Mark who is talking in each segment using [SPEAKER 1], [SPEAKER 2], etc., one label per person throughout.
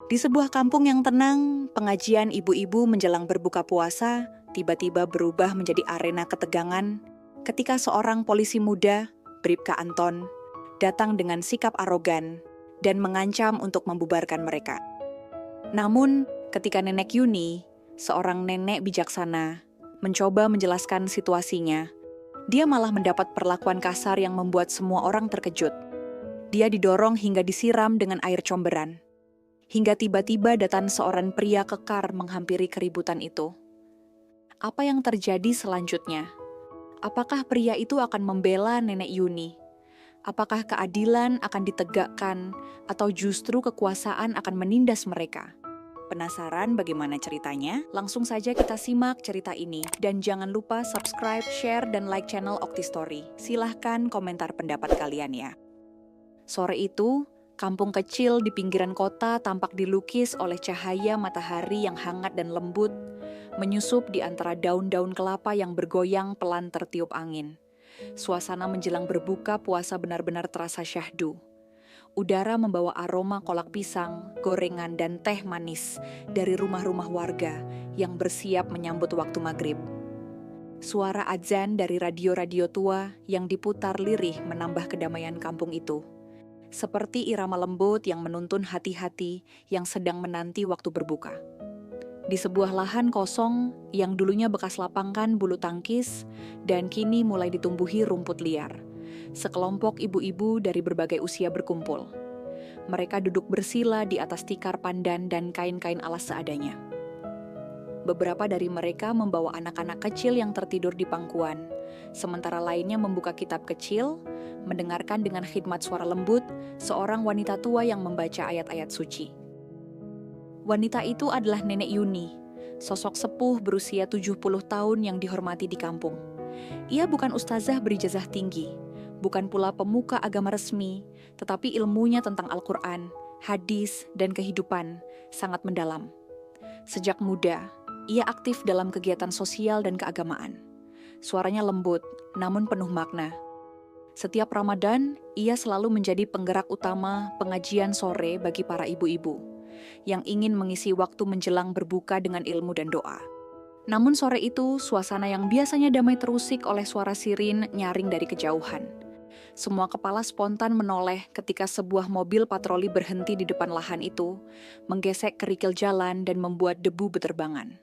[SPEAKER 1] Di sebuah kampung yang tenang, pengajian ibu-ibu menjelang berbuka puasa tiba-tiba berubah menjadi arena ketegangan ketika seorang polisi muda, Bribka Anton, datang dengan sikap arogan dan mengancam untuk membubarkan mereka. Namun, ketika Nenek Yuni, seorang nenek bijaksana, mencoba menjelaskan situasinya, dia malah mendapat perlakuan kasar yang membuat semua orang terkejut. Dia didorong hingga disiram dengan air comberan. Hingga tiba-tiba datang seorang pria kekar menghampiri keributan itu. Apa yang terjadi selanjutnya? Apakah pria itu akan membela Nenek Yuni? Apakah keadilan akan ditegakkan atau justru kekuasaan akan menindas mereka? Penasaran bagaimana ceritanya? Langsung saja kita simak cerita ini. Dan jangan lupa subscribe, share, dan like channel Okti Story. Silahkan komentar pendapat kalian ya. Sore itu, kampung kecil di pinggiran kota tampak dilukis oleh cahaya matahari yang hangat dan lembut, menyusup di antara daun-daun kelapa yang bergoyang pelan tertiup angin. Suasana menjelang berbuka puasa benar-benar terasa syahdu. Udara membawa aroma kolak pisang, gorengan, dan teh manis dari rumah-rumah warga yang bersiap menyambut waktu maghrib. Suara azan dari radio-radio tua yang diputar lirih menambah kedamaian kampung itu. Seperti irama lembut yang menuntun hati-hati yang sedang menanti waktu berbuka. Di sebuah lahan kosong yang dulunya bekas lapangan bulu tangkis dan kini mulai ditumbuhi rumput liar, sekelompok ibu-ibu dari berbagai usia berkumpul. Mereka duduk bersila di atas tikar pandan dan kain-kain alas seadanya. Beberapa dari mereka membawa anak-anak kecil yang tertidur di pangkuan, sementara lainnya membuka kitab kecil, mendengarkan dengan khidmat suara lembut seorang wanita tua yang membaca ayat-ayat suci. Wanita itu adalah Nenek Yuni, sosok sepuh berusia 70 tahun yang dihormati di kampung. Ia bukan ustazah berijazah tinggi, bukan pula pemuka agama resmi, tetapi ilmunya tentang Al-Quran, hadis, dan kehidupan sangat mendalam. Sejak muda, ia aktif dalam kegiatan sosial dan keagamaan. Suaranya lembut, namun penuh makna. Setiap Ramadan, ia selalu menjadi penggerak utama pengajian sore bagi para ibu-ibu yang ingin mengisi waktu menjelang berbuka dengan ilmu dan doa. Namun sore itu, suasana yang biasanya damai terusik oleh suara sirin nyaring dari kejauhan. Semua kepala spontan menoleh ketika sebuah mobil patroli berhenti di depan lahan itu, menggesek kerikil jalan dan membuat debu beterbangan.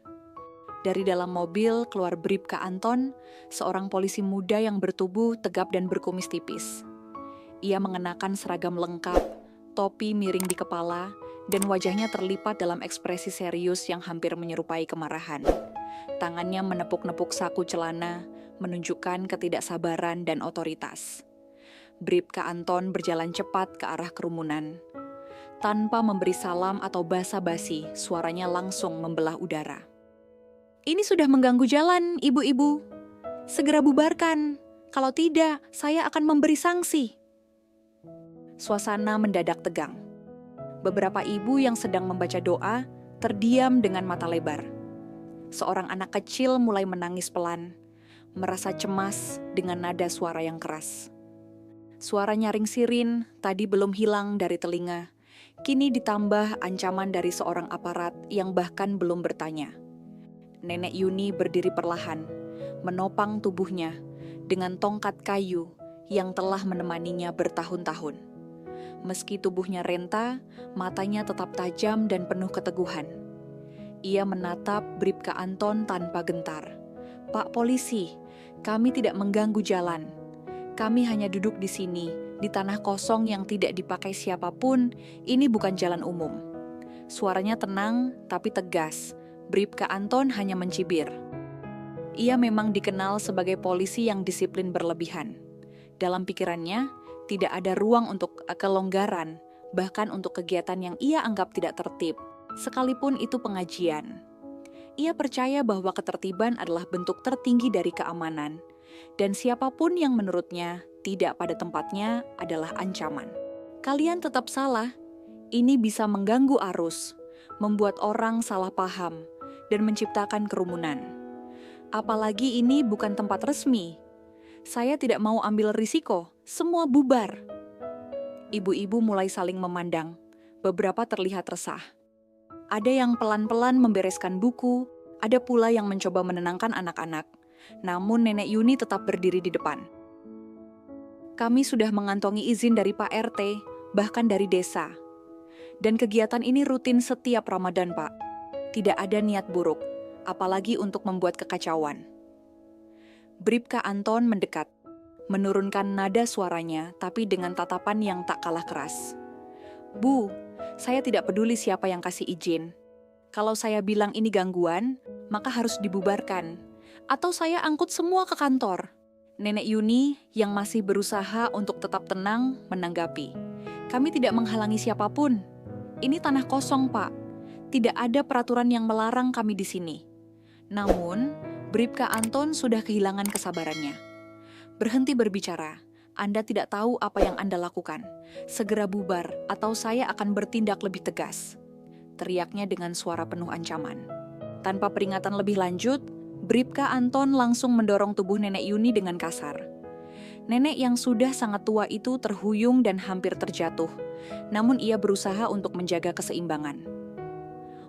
[SPEAKER 1] Dari dalam mobil keluar Bribka Anton, seorang polisi muda yang bertubuh tegap dan berkumis tipis. Ia mengenakan seragam lengkap, topi miring di kepala, dan wajahnya terlipat dalam ekspresi serius yang hampir menyerupai kemarahan. Tangannya menepuk-nepuk saku celana, menunjukkan ketidaksabaran dan otoritas. Bribka Anton berjalan cepat ke arah kerumunan. Tanpa memberi salam atau basa-basi, suaranya langsung membelah udara. Ini sudah mengganggu jalan, ibu-ibu. Segera bubarkan. Kalau tidak, saya akan memberi sanksi. Suasana mendadak tegang. Beberapa ibu yang sedang membaca doa terdiam dengan mata lebar. Seorang anak kecil mulai menangis pelan, merasa cemas dengan nada suara yang keras. Suara nyaring sirin tadi belum hilang dari telinga. Kini ditambah ancaman dari seorang aparat yang bahkan belum bertanya. Nenek Yuni berdiri perlahan, menopang tubuhnya dengan tongkat kayu yang telah menemaninya bertahun-tahun. Meski tubuhnya renta, matanya tetap tajam dan penuh keteguhan. Ia menatap Bribka Anton tanpa gentar. "Pak polisi, kami tidak mengganggu jalan. Kami hanya duduk di sini, di tanah kosong yang tidak dipakai siapapun. Ini bukan jalan umum." Suaranya tenang tapi tegas. Bribka Anton hanya mencibir. Ia memang dikenal sebagai polisi yang disiplin berlebihan. Dalam pikirannya, tidak ada ruang untuk kelonggaran, bahkan untuk kegiatan yang ia anggap tidak tertib, sekalipun itu pengajian. Ia percaya bahwa ketertiban adalah bentuk tertinggi dari keamanan, dan siapapun yang menurutnya tidak pada tempatnya adalah ancaman. Kalian tetap salah, ini bisa mengganggu arus, membuat orang salah paham, dan menciptakan kerumunan. Apalagi ini bukan tempat resmi. Saya tidak mau ambil risiko, semua bubar. Ibu-ibu mulai saling memandang. Beberapa terlihat resah. Ada yang pelan-pelan membereskan buku, ada pula yang mencoba menenangkan anak-anak. Namun Nenek Yuni tetap berdiri di depan. Kami sudah mengantongi izin dari Pak RT, bahkan dari desa. Dan kegiatan ini rutin setiap Ramadan, Pak. Tidak ada niat buruk, apalagi untuk membuat kekacauan. Bribka Anton mendekat, menurunkan nada suaranya, tapi dengan tatapan yang tak kalah keras. Bu, saya tidak peduli siapa yang kasih izin. Kalau saya bilang ini gangguan, maka harus dibubarkan. Atau saya angkut semua ke kantor. Nenek Yuni yang masih berusaha untuk tetap tenang menanggapi. Kami tidak menghalangi siapapun. Ini tanah kosong, Pak. Tidak ada peraturan yang melarang kami di sini. Namun, Bribka Anton sudah kehilangan kesabarannya. Berhenti berbicara. Anda tidak tahu apa yang Anda lakukan. Segera bubar atau saya akan bertindak lebih tegas. Teriaknya dengan suara penuh ancaman. Tanpa peringatan lebih lanjut, Bribka Anton langsung mendorong tubuh Nenek Yuni dengan kasar. Nenek yang sudah sangat tua itu terhuyung dan hampir terjatuh, namun ia berusaha untuk menjaga keseimbangan.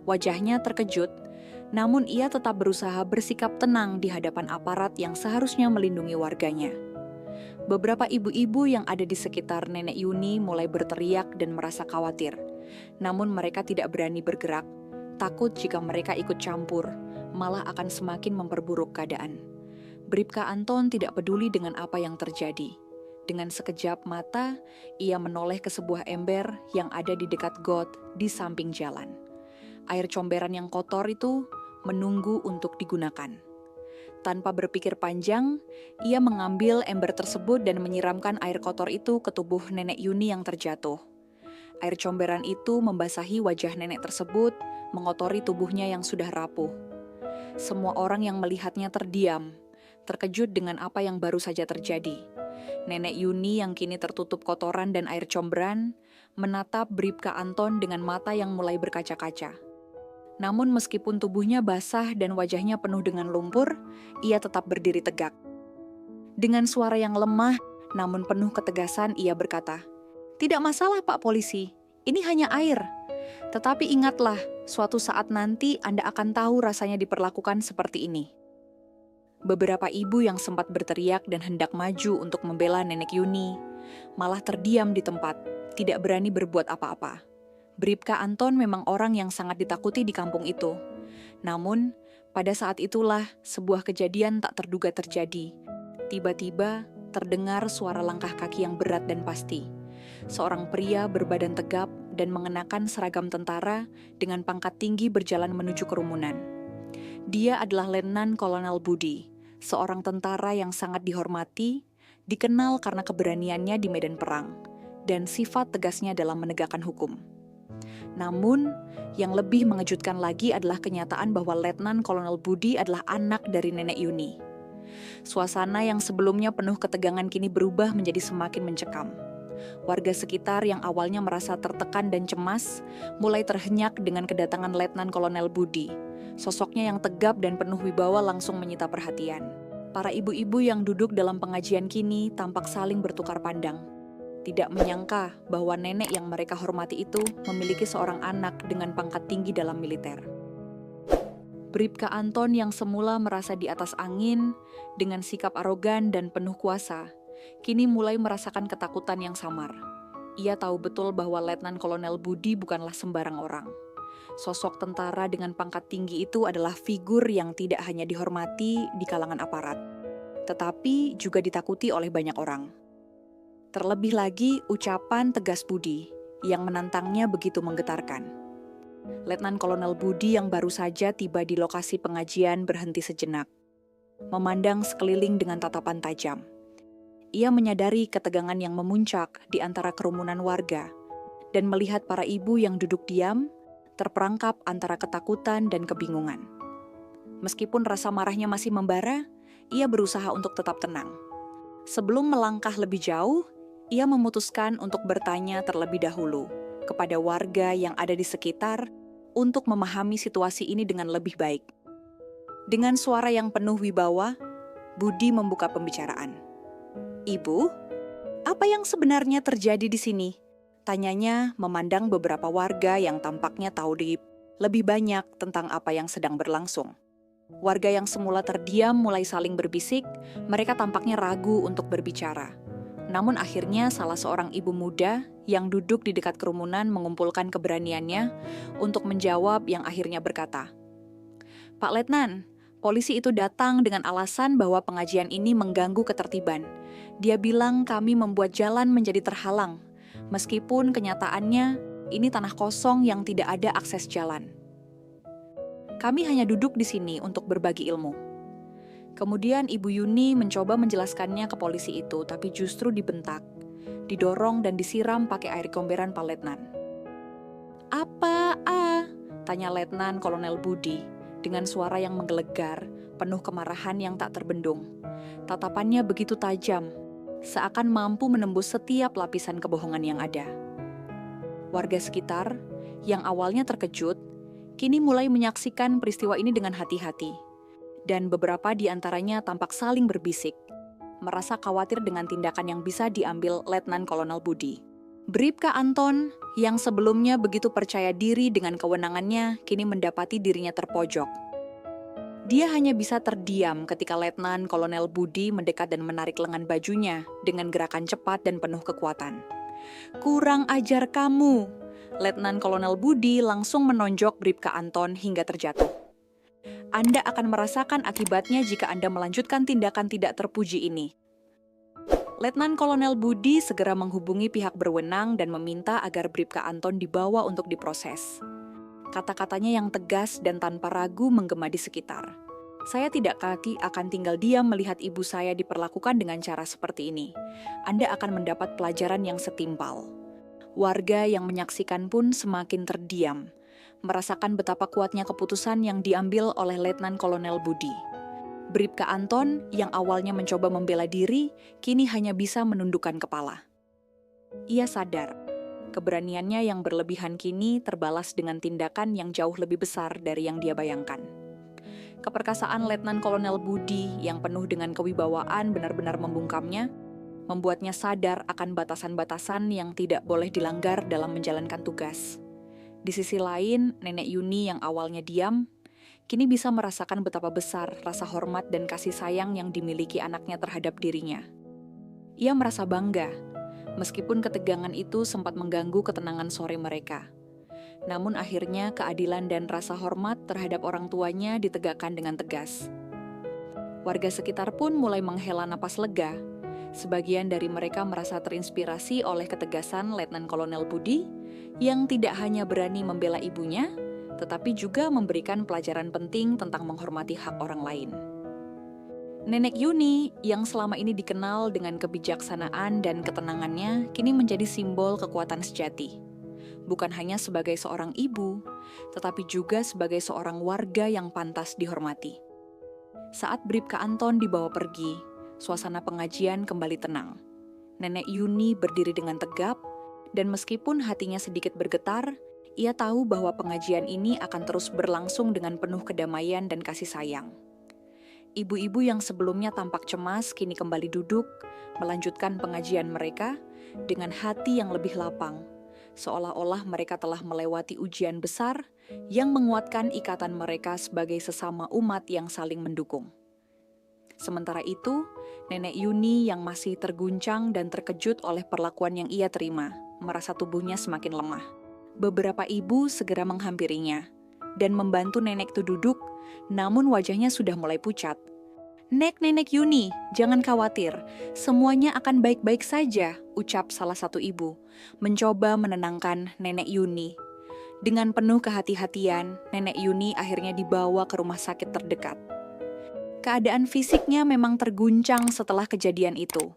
[SPEAKER 1] Wajahnya terkejut, namun ia tetap berusaha bersikap tenang di hadapan aparat yang seharusnya melindungi warganya. Beberapa ibu-ibu yang ada di sekitar Nenek Yuni mulai berteriak dan merasa khawatir, namun mereka tidak berani bergerak, takut jika mereka ikut campur, malah akan semakin memperburuk keadaan. Bribka Anton tidak peduli dengan apa yang terjadi. Dengan sekejap mata, ia menoleh ke sebuah ember yang ada di dekat got di samping jalan. Air comberan yang kotor itu menunggu untuk digunakan. Tanpa berpikir panjang, ia mengambil ember tersebut dan menyiramkan air kotor itu ke tubuh Nenek Yuni yang terjatuh. Air comberan itu membasahi wajah nenek tersebut, mengotori tubuhnya yang sudah rapuh. Semua orang yang melihatnya terdiam, terkejut dengan apa yang baru saja terjadi. Nenek Yuni yang kini tertutup kotoran dan air comberan, menatap Bribka Anton dengan mata yang mulai berkaca-kaca. Namun meskipun tubuhnya basah dan wajahnya penuh dengan lumpur, ia tetap berdiri tegak. Dengan suara yang lemah, namun penuh ketegasan, ia berkata, "Tidak masalah, Pak Polisi, ini hanya air. Tetapi ingatlah, suatu saat nanti Anda akan tahu rasanya diperlakukan seperti ini." Beberapa ibu yang sempat berteriak dan hendak maju untuk membela Nenek Yuni, malah terdiam di tempat, tidak berani berbuat apa-apa. Bribka Anton memang orang yang sangat ditakuti di kampung itu. Namun, pada saat itulah sebuah kejadian tak terduga terjadi. Tiba-tiba terdengar suara langkah kaki yang berat dan pasti. Seorang pria berbadan tegap dan mengenakan seragam tentara dengan pangkat tinggi berjalan menuju kerumunan. Dia adalah Letnan Kolonel Budi, seorang tentara yang sangat dihormati, dikenal karena keberaniannya di medan perang, dan sifat tegasnya dalam menegakkan hukum. Namun, yang lebih mengejutkan lagi adalah kenyataan bahwa Letnan Kolonel Budi adalah anak dari Nenek Yuni. Suasana yang sebelumnya penuh ketegangan kini berubah menjadi semakin mencekam. Warga sekitar yang awalnya merasa tertekan dan cemas, mulai terhenyak dengan kedatangan Letnan Kolonel Budi. Sosoknya yang tegap dan penuh wibawa langsung menyita perhatian. Para ibu-ibu yang duduk dalam pengajian kini tampak saling bertukar pandang. Tidak menyangka bahwa nenek yang mereka hormati itu memiliki seorang anak dengan pangkat tinggi dalam militer. Bribka Anton yang semula merasa di atas angin, dengan sikap arogan dan penuh kuasa, kini mulai merasakan ketakutan yang samar. Ia tahu betul bahwa Letnan Kolonel Budi bukanlah sembarang orang. Sosok tentara dengan pangkat tinggi itu adalah figur yang tidak hanya dihormati di kalangan aparat, tetapi juga ditakuti oleh banyak orang. Terlebih lagi ucapan tegas Budi yang menantangnya begitu menggetarkan. Letnan Kolonel Budi yang baru saja tiba di lokasi pengajian berhenti sejenak, memandang sekeliling dengan tatapan tajam. Ia menyadari ketegangan yang memuncak di antara kerumunan warga dan melihat para ibu yang duduk diam, terperangkap antara ketakutan dan kebingungan. Meskipun rasa marahnya masih membara, ia berusaha untuk tetap tenang. Sebelum melangkah lebih jauh, ia memutuskan untuk bertanya terlebih dahulu kepada warga yang ada di sekitar untuk memahami situasi ini dengan lebih baik. Dengan suara yang penuh wibawa, Budi membuka pembicaraan. "Ibu, apa yang sebenarnya terjadi di sini?" Tanyanya memandang beberapa warga yang tampaknya tahu lebih banyak tentang apa yang sedang berlangsung. Warga yang semula terdiam mulai saling berbisik, mereka tampaknya ragu untuk berbicara. Namun akhirnya salah seorang ibu muda yang duduk di dekat kerumunan mengumpulkan keberaniannya untuk menjawab yang akhirnya berkata, "Pak Letnan, polisi itu datang dengan alasan bahwa pengajian ini mengganggu ketertiban. Dia bilang kami membuat jalan menjadi terhalang, meskipun kenyataannya ini tanah kosong yang tidak ada akses jalan. Kami hanya duduk di sini untuk berbagi ilmu." Kemudian Ibu Yuni mencoba menjelaskannya ke polisi itu, tapi justru dibentak, didorong dan disiram pakai air komberan Pak Letnan. "Apa, tanya Letnan Kolonel Budi dengan suara yang menggelegar, penuh kemarahan yang tak terbendung. Tatapannya begitu tajam, seakan mampu menembus setiap lapisan kebohongan yang ada. Warga sekitar, yang awalnya terkejut, kini mulai menyaksikan peristiwa ini dengan hati-hati. Dan beberapa di antaranya tampak saling berbisik, merasa khawatir dengan tindakan yang bisa diambil Letnan Kolonel Budi. Bribka Anton, yang sebelumnya begitu percaya diri dengan kewenangannya, kini mendapati dirinya terpojok. Dia hanya bisa terdiam ketika Letnan Kolonel Budi mendekat dan menarik lengan bajunya dengan gerakan cepat dan penuh kekuatan. "Kurang ajar kamu!" Letnan Kolonel Budi langsung menonjok Bribka Anton hingga terjatuh. "Anda akan merasakan akibatnya jika Anda melanjutkan tindakan tidak terpuji ini." Letnan Kolonel Budi segera menghubungi pihak berwenang dan meminta agar Bribka Anton dibawa untuk diproses. Kata-katanya yang tegas dan tanpa ragu menggema di sekitar. "Saya tidak akan tinggal diam melihat ibu saya diperlakukan dengan cara seperti ini. Anda akan mendapat pelajaran yang setimpal." Warga yang menyaksikan pun semakin terdiam, merasakan betapa kuatnya keputusan yang diambil oleh Letnan Kolonel Budi. Bribka Anton yang awalnya mencoba membela diri, kini hanya bisa menundukkan kepala. Ia sadar, keberaniannya yang berlebihan kini terbalas dengan tindakan yang jauh lebih besar dari yang dia bayangkan. Keperkasaan Letnan Kolonel Budi yang penuh dengan kewibawaan benar-benar membungkamnya, membuatnya sadar akan batasan-batasan yang tidak boleh dilanggar dalam menjalankan tugas. Di sisi lain, Nenek Yuni yang awalnya diam, kini bisa merasakan betapa besar rasa hormat dan kasih sayang yang dimiliki anaknya terhadap dirinya. Ia merasa bangga, meskipun ketegangan itu sempat mengganggu ketenangan sore mereka. Namun akhirnya keadilan dan rasa hormat terhadap orang tuanya ditegakkan dengan tegas. Warga sekitar pun mulai menghela napas lega. Sebagian dari mereka merasa terinspirasi oleh ketegasan Letnan Kolonel Budi yang tidak hanya berani membela ibunya, tetapi juga memberikan pelajaran penting tentang menghormati hak orang lain. Nenek Yuni yang selama ini dikenal dengan kebijaksanaan dan ketenangannya kini menjadi simbol kekuatan sejati. Bukan hanya sebagai seorang ibu, tetapi juga sebagai seorang warga yang pantas dihormati. Saat Bribka Anton dibawa pergi, suasana pengajian kembali tenang. Nenek Yuni berdiri dengan tegap, dan meskipun hatinya sedikit bergetar, ia tahu bahwa pengajian ini akan terus berlangsung dengan penuh kedamaian dan kasih sayang. Ibu-ibu yang sebelumnya tampak cemas kini kembali duduk, melanjutkan pengajian mereka dengan hati yang lebih lapang, seolah-olah mereka telah melewati ujian besar yang menguatkan ikatan mereka sebagai sesama umat yang saling mendukung. Sementara itu, Nenek Yuni yang masih terguncang dan terkejut oleh perlakuan yang ia terima, merasa tubuhnya semakin lemah. Beberapa ibu segera menghampirinya dan membantu nenek itu duduk, namun wajahnya sudah mulai pucat. Nenek Yuni, jangan khawatir, semuanya akan baik-baik saja," ucap salah satu ibu, mencoba menenangkan Nenek Yuni. Dengan penuh kehati-hatian, Nenek Yuni akhirnya dibawa ke rumah sakit terdekat. Keadaan fisiknya memang terguncang setelah kejadian itu,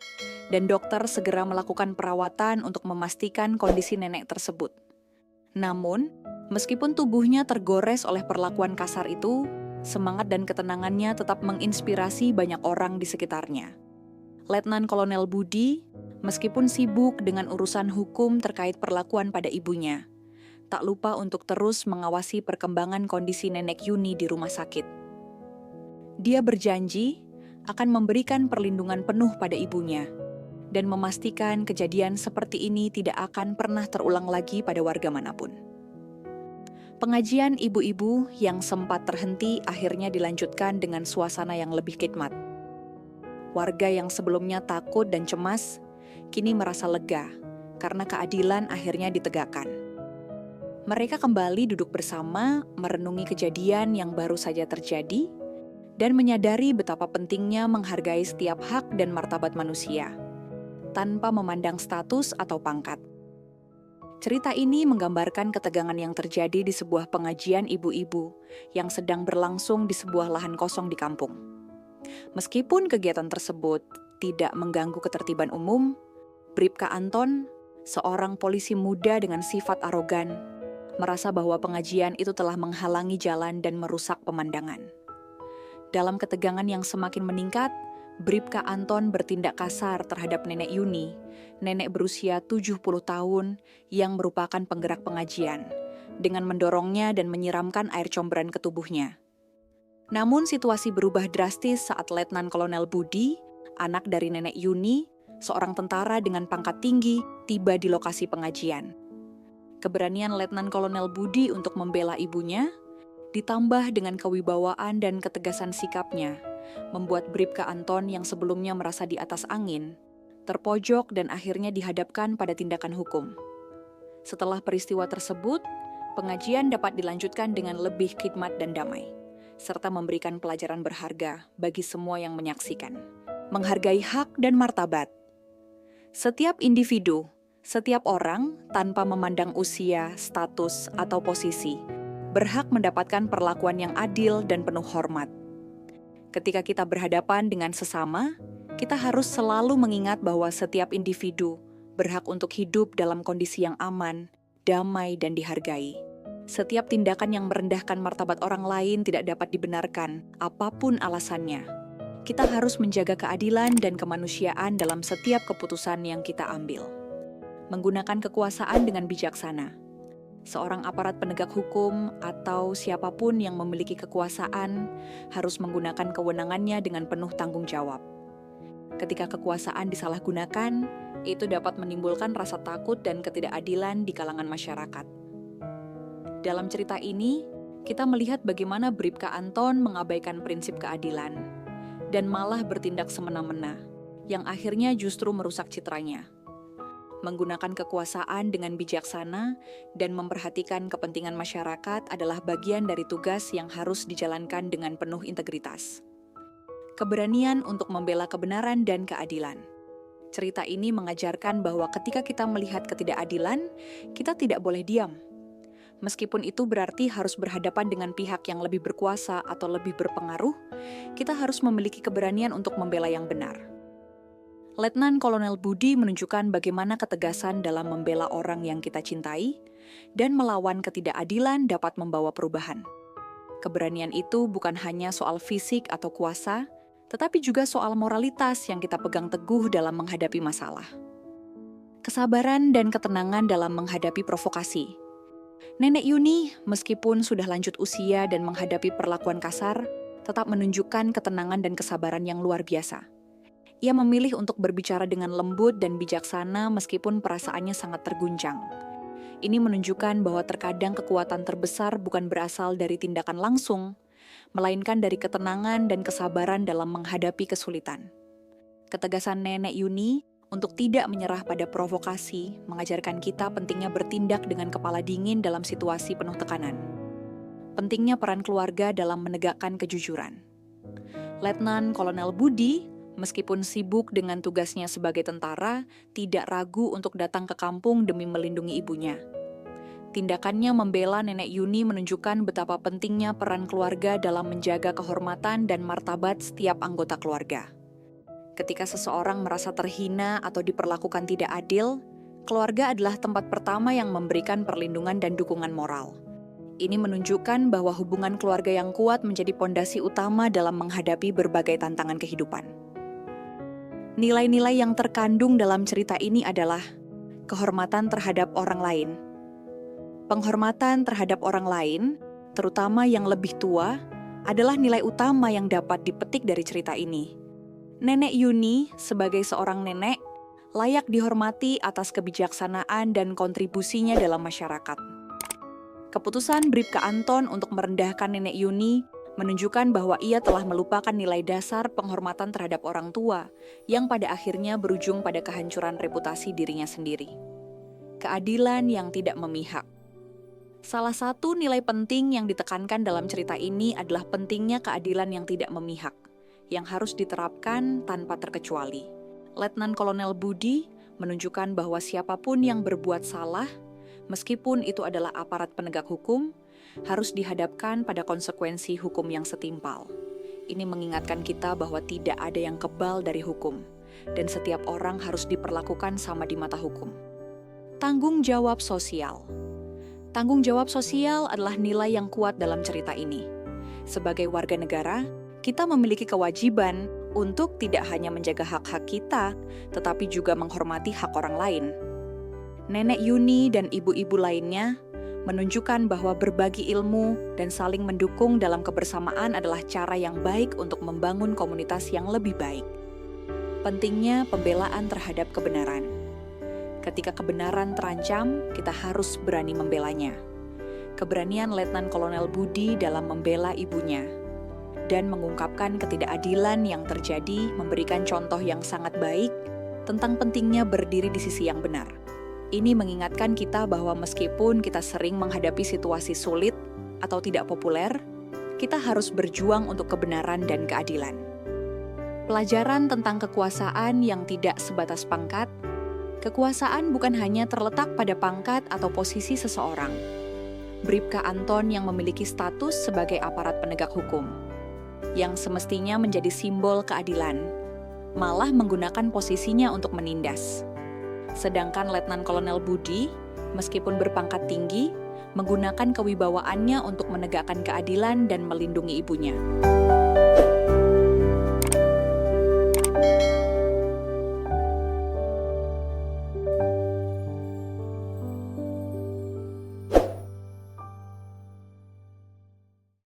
[SPEAKER 1] dan dokter segera melakukan perawatan untuk memastikan kondisi nenek tersebut. Namun, meskipun tubuhnya tergores oleh perlakuan kasar itu, semangat dan ketenangannya tetap menginspirasi banyak orang di sekitarnya. Letnan Kolonel Budi, meskipun sibuk dengan urusan hukum terkait perlakuan pada ibunya, tak lupa untuk terus mengawasi perkembangan kondisi Nenek Yuni di rumah sakit. Dia berjanji akan memberikan perlindungan penuh pada ibunya dan memastikan kejadian seperti ini tidak akan pernah terulang lagi pada warga manapun. Pengajian ibu-ibu yang sempat terhenti akhirnya dilanjutkan dengan suasana yang lebih khidmat. Warga yang sebelumnya takut dan cemas, kini merasa lega karena keadilan akhirnya ditegakkan. Mereka kembali duduk bersama, merenungi kejadian yang baru saja terjadi, dan menyadari betapa pentingnya menghargai setiap hak dan martabat manusia, tanpa memandang status atau pangkat. Cerita ini menggambarkan ketegangan yang terjadi di sebuah pengajian ibu-ibu yang sedang berlangsung di sebuah lahan kosong di kampung. Meskipun kegiatan tersebut tidak mengganggu ketertiban umum, Bribka Anton, seorang polisi muda dengan sifat arogan, merasa bahwa pengajian itu telah menghalangi jalan dan merusak pemandangan. Dalam ketegangan yang semakin meningkat, Bribka Anton bertindak kasar terhadap Nenek Yuni, nenek berusia 70 tahun yang merupakan penggerak pengajian, dengan mendorongnya dan menyiramkan air comberan ke tubuhnya. Namun situasi berubah drastis saat Letnan Kolonel Budi, anak dari Nenek Yuni, seorang tentara dengan pangkat tinggi, tiba di lokasi pengajian. Keberanian Letnan Kolonel Budi untuk membela ibunya, ditambah dengan kewibawaan dan ketegasan sikapnya, membuat Bribka Anton yang sebelumnya merasa di atas angin, terpojok dan akhirnya dihadapkan pada tindakan hukum. Setelah peristiwa tersebut, pengajian dapat dilanjutkan dengan lebih khidmat dan damai, serta memberikan pelajaran berharga bagi semua yang menyaksikan. Menghargai hak dan martabat. Setiap individu, setiap orang, tanpa memandang usia, status, atau posisi, berhak mendapatkan perlakuan yang adil dan penuh hormat. Ketika kita berhadapan dengan sesama, kita harus selalu mengingat bahwa setiap individu berhak untuk hidup dalam kondisi yang aman, damai, dan dihargai. Setiap tindakan yang merendahkan martabat orang lain tidak dapat dibenarkan, apapun alasannya. Kita harus menjaga keadilan dan kemanusiaan dalam setiap keputusan yang kita ambil. Menggunakan kekuasaan dengan bijaksana. Seorang aparat penegak hukum atau siapapun yang memiliki kekuasaan harus menggunakan kewenangannya dengan penuh tanggung jawab. Ketika kekuasaan disalahgunakan, itu dapat menimbulkan rasa takut dan ketidakadilan di kalangan masyarakat. Dalam cerita ini, kita melihat bagaimana Bribka Anton mengabaikan prinsip keadilan dan malah bertindak semena-mena, yang akhirnya justru merusak citranya. Menggunakan kekuasaan dengan bijaksana dan memperhatikan kepentingan masyarakat adalah bagian dari tugas yang harus dijalankan dengan penuh integritas. Keberanian untuk membela kebenaran dan keadilan. Cerita ini mengajarkan bahwa ketika kita melihat ketidakadilan, kita tidak boleh diam. Meskipun itu berarti harus berhadapan dengan pihak yang lebih berkuasa atau lebih berpengaruh, kita harus memiliki keberanian untuk membela yang benar. Letnan Kolonel Budi menunjukkan bagaimana ketegasan dalam membela orang yang kita cintai dan melawan ketidakadilan dapat membawa perubahan. Keberanian itu bukan hanya soal fisik atau kuasa, tetapi juga soal moralitas yang kita pegang teguh dalam menghadapi masalah. Kesabaran dan ketenangan dalam menghadapi provokasi. Nenek Yuni, meskipun sudah lanjut usia dan menghadapi perlakuan kasar, tetap menunjukkan ketenangan dan kesabaran yang luar biasa. Ia memilih untuk berbicara dengan lembut dan bijaksana meskipun perasaannya sangat terguncang. Ini menunjukkan bahwa terkadang kekuatan terbesar bukan berasal dari tindakan langsung, melainkan dari ketenangan dan kesabaran dalam menghadapi kesulitan. Ketegasan Nenek Yuni untuk tidak menyerah pada provokasi mengajarkan kita pentingnya bertindak dengan kepala dingin dalam situasi penuh tekanan. Pentingnya peran keluarga dalam menegakkan kejujuran. Letnan Kolonel Budi, meskipun sibuk dengan tugasnya sebagai tentara, tidak ragu untuk datang ke kampung demi melindungi ibunya. Tindakannya membela Nenek Yuni menunjukkan betapa pentingnya peran keluarga dalam menjaga kehormatan dan martabat setiap anggota keluarga. Ketika seseorang merasa terhina atau diperlakukan tidak adil, keluarga adalah tempat pertama yang memberikan perlindungan dan dukungan moral. Ini menunjukkan bahwa hubungan keluarga yang kuat menjadi pondasi utama dalam menghadapi berbagai tantangan kehidupan. Nilai-nilai yang terkandung dalam cerita ini adalah kehormatan terhadap orang lain. Penghormatan terhadap orang lain, terutama yang lebih tua, adalah nilai utama yang dapat dipetik dari cerita ini. Nenek Yuni, sebagai seorang nenek, layak dihormati atas kebijaksanaan dan kontribusinya dalam masyarakat. Keputusan Bribka Anton untuk merendahkan Nenek Yuni menunjukkan bahwa ia telah melupakan nilai dasar penghormatan terhadap orang tua yang pada akhirnya berujung pada kehancuran reputasi dirinya sendiri. Keadilan yang tidak memihak. Salah satu nilai penting yang ditekankan dalam cerita ini adalah pentingnya keadilan yang tidak memihak, yang harus diterapkan tanpa terkecuali. Letnan Kolonel Budi menunjukkan bahwa siapapun yang berbuat salah, meskipun itu adalah aparat penegak hukum, harus dihadapkan pada konsekuensi hukum yang setimpal. Ini mengingatkan kita bahwa tidak ada yang kebal dari hukum, dan setiap orang harus diperlakukan sama di mata hukum. Tanggung jawab sosial. Tanggung jawab sosial adalah nilai yang kuat dalam cerita ini. Sebagai warga negara, kita memiliki kewajiban untuk tidak hanya menjaga hak-hak kita, tetapi juga menghormati hak orang lain. Nenek Yuni dan ibu-ibu lainnya menunjukkan bahwa berbagi ilmu dan saling mendukung dalam kebersamaan adalah cara yang baik untuk membangun komunitas yang lebih baik. Pentingnya pembelaan terhadap kebenaran. Ketika kebenaran terancam, kita harus berani membelanya. Keberanian Letnan Kolonel Budi dalam membela ibunya dan mengungkapkan ketidakadilan yang terjadi memberikan contoh yang sangat baik tentang pentingnya berdiri di sisi yang benar. Ini mengingatkan kita bahwa meskipun kita sering menghadapi situasi sulit atau tidak populer, kita harus berjuang untuk kebenaran dan keadilan. Pelajaran tentang kekuasaan yang tidak sebatas pangkat. Kekuasaan bukan hanya terletak pada pangkat atau posisi seseorang. Bribka Anton yang memiliki status sebagai aparat penegak hukum, yang semestinya menjadi simbol keadilan, malah menggunakan posisinya untuk menindas. Sedangkan Letnan Kolonel Budi, meskipun berpangkat tinggi, menggunakan kewibawaannya untuk menegakkan keadilan dan melindungi ibunya.